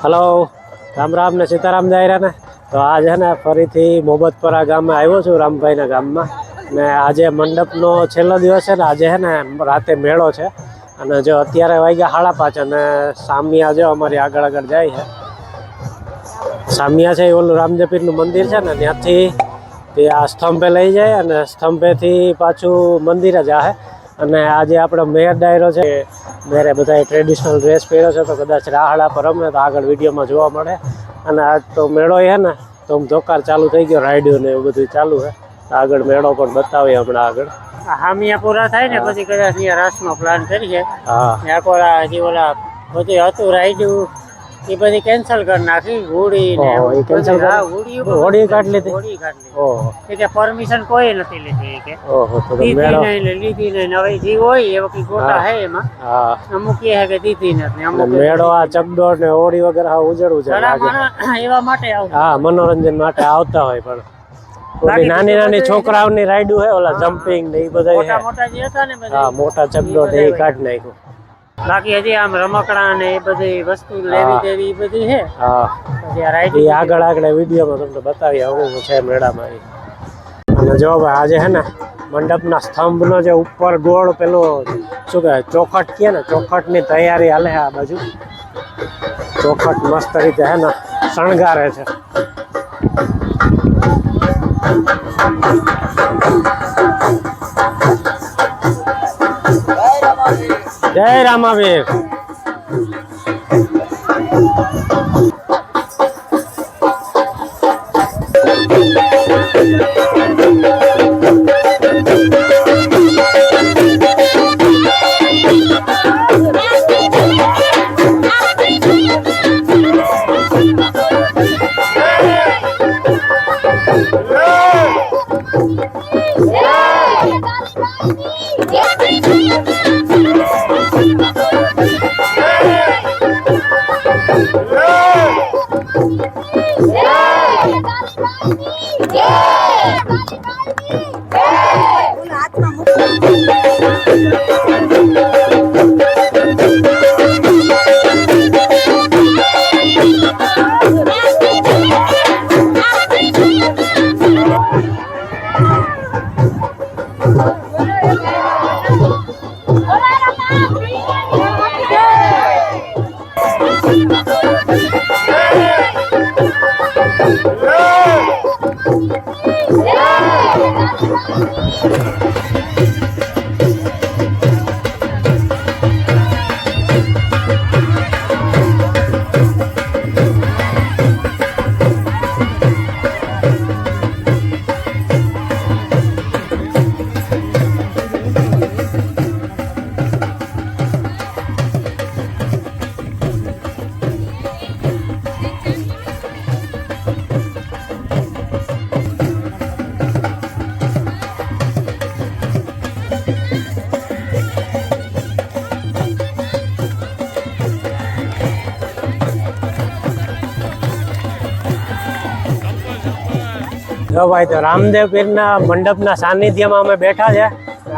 Hello, Ram Ram ને સીતારામ દાયરા ને. તો આજ હે ને ફરીથી મોહબ્બતપરા ગામે આવ્યો છું, રામભાઈના ગામમાં. ને આજે મંડપનો છેલ્લો દિવસ છે ને, આજે હે ને રાતે મેળો છે. અને જો અત્યારે વાગ્યા 5:30 અને સામિયા જો અમારી આગળ આગળ જાય છે. સામિયા છે એ ઓલું રામદેપીરનું મંદિર છે ને, ત્યાંથી તે આ સ્તંભે લઈ જાય અને સ્તંભેથી પાછું મંદિરે જાહે. અને આજે આપણો મેર ડાયરો છે, મેરે બધાએ ટ્રેડિશનલ ડ્રેસ પહેર્યો છે, તો કદાચ રાહડા પર રમે તો આગળ વિડીયોમાં જોવા મળે. અને આજ તો મેળો છે ને, તો ધોકાર ચાલુ થઈ ગયો, રાયડ્યું ને એવું બધું ચાલુ છે. આગળ મેળો પણ બતાવીએ હમણાં આગળ. હામિયા પૂરા થાય ને પછી કદાચ રાસનો પ્લાન કરીએ. હા, હજી ઓલા બધું હતું રાયડ્યું એ બધી કેન્સલ કરી નાખી. હોળી ને હોળી કાઢી લીધી. ઓહો, કે પરમિશન કોઈ નથી લીધી કે ઓહો, તો લીધી નહીં. હવે જે હોય એ વખત ગોટા હે એમાં. હા, અમુક એ હે કે દીધી નથી. અમુક મેળો આ ચકડોળ ને હોળી વગર હા ઉજળવું છે એવા માટે હા, મનોરંજન માટે આવતા હોય. પણ નાની નાની છોકરાઓની રાઈડું હે, ઓલા જમ્પિંગ ને એ બધા મોટા જે હતા ને હા, મોટા ચકડોળ ને એ કાઢી નાખ્યું. બાકી હજી આમ રમકડા ને એ બધી વસ્તુ લેવી દેવી બધી છે. હા, એ આગળ આગળ વિડીયોમાં તમને બતાવી આવું છે મેળામાં. અને જો ભાઈ આજે હે ને મંડપના સ્તંભનો જે ઉપર ગોળ પેલો શું કહેવાય ચોખટ કહે ને, ચોખટની તૈયારી હાલે આ બાજુ. ચોખટ મસ્ત રીતે હે ને શણગારે છે. જય રામાવીર. જો ભાઈ, તો રામદેવ પીરના મંડપના સાનિધ્યમાં અમે બેઠા છે.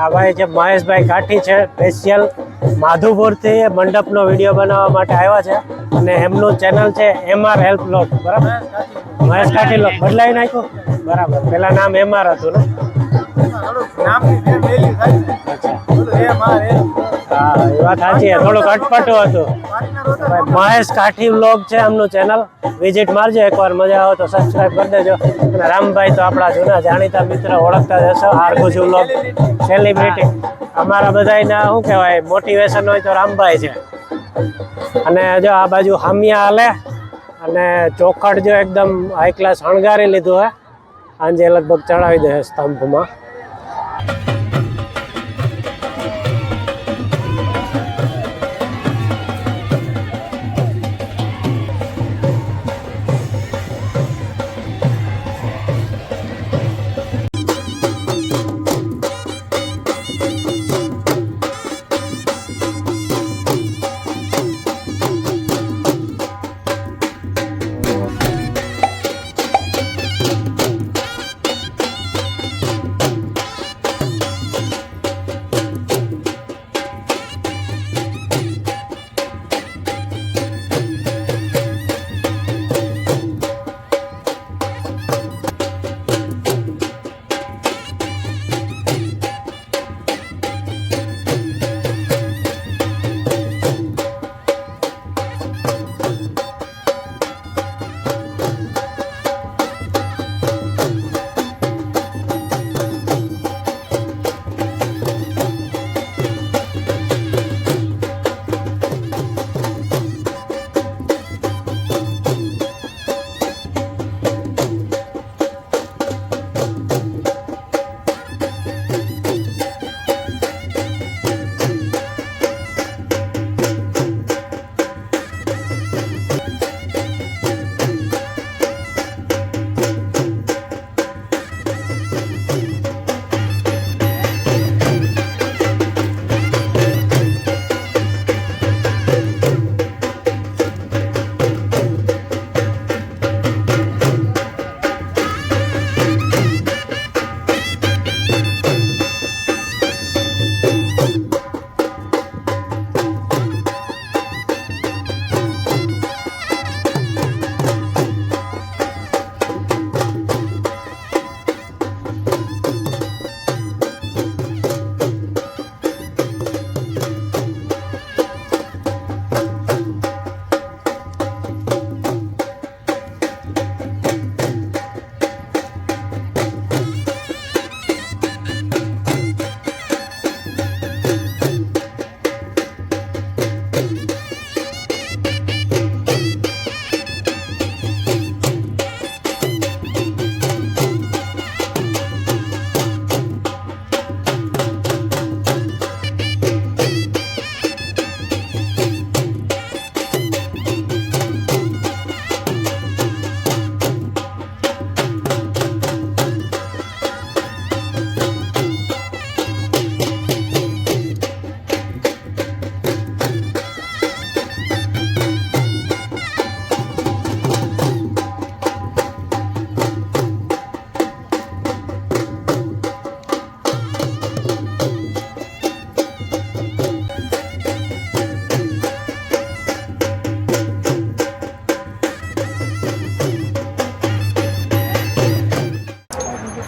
આ ભાઈ છે મહેશભાઈ કાઠી છે, સ્પેશિયલ માધુપુરથી મંડપનો વિડીયો બનાવવા માટે આવ્યા છે. અને એમનું ચેનલ છે MR હેલ્પ લોગ. બરાબર, મહેશ કાઠી લોગ બદલાવી નાખ્યું. બરાબર, પેલા નામ MR હતું ને. હા, એ વાત સાચી છે, થોડુંક અટપટું હતું. મહેશ કાઠી વ્લોગ છે એમનું ચેનલ, વિઝિટ મારજો એકવાર, મજા આવે તો સબસ્ક્રાઈબ કરી દેજો. અને રામભાઈ તો આપણા જૂના જાણીતા મિત્ર, ઓળખતા જ હશો. આરગુજ વ્લોગ સેલિબ્રિટી, અમારા બધાના શું કહેવાય મોટિવેશન હોય તો રામભાઈ છે. અને જો આ બાજુ હામિયા હાલે અને ચોખટ જો એકદમ હાઈ ક્લાસ શણગારી લીધું હે. સાંજે લગભગ ચડાવી દે સ્તંભમાં.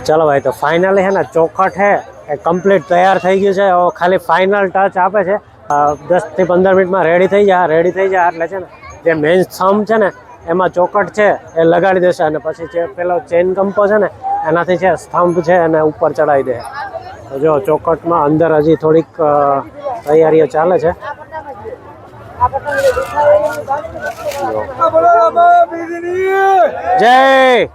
ચલો ભાઈ, તો ફાઇનલી હે ને ચોખટ હે એ કમ્પ્લીટ તૈયાર થઈ ગયું છે. હવે ખાલી ફાઇનલ ટચ આપે છે. 10 થી 15 મિનિટમાં રેડી થઈ જાય એટલે છે ને જે મેઇન સ્તંભ છે ને એમાં ચોખટ છે એ લગાડી દેશે, અને પછી જે પેલો ચેન કંપો છે ને એનાથી છે સ્તંભ છે એને ઉપર ચડાવી દે. તો જો ચોખટમાં અંદર હજી થોડીક તૈયારીઓ ચાલે છે. જય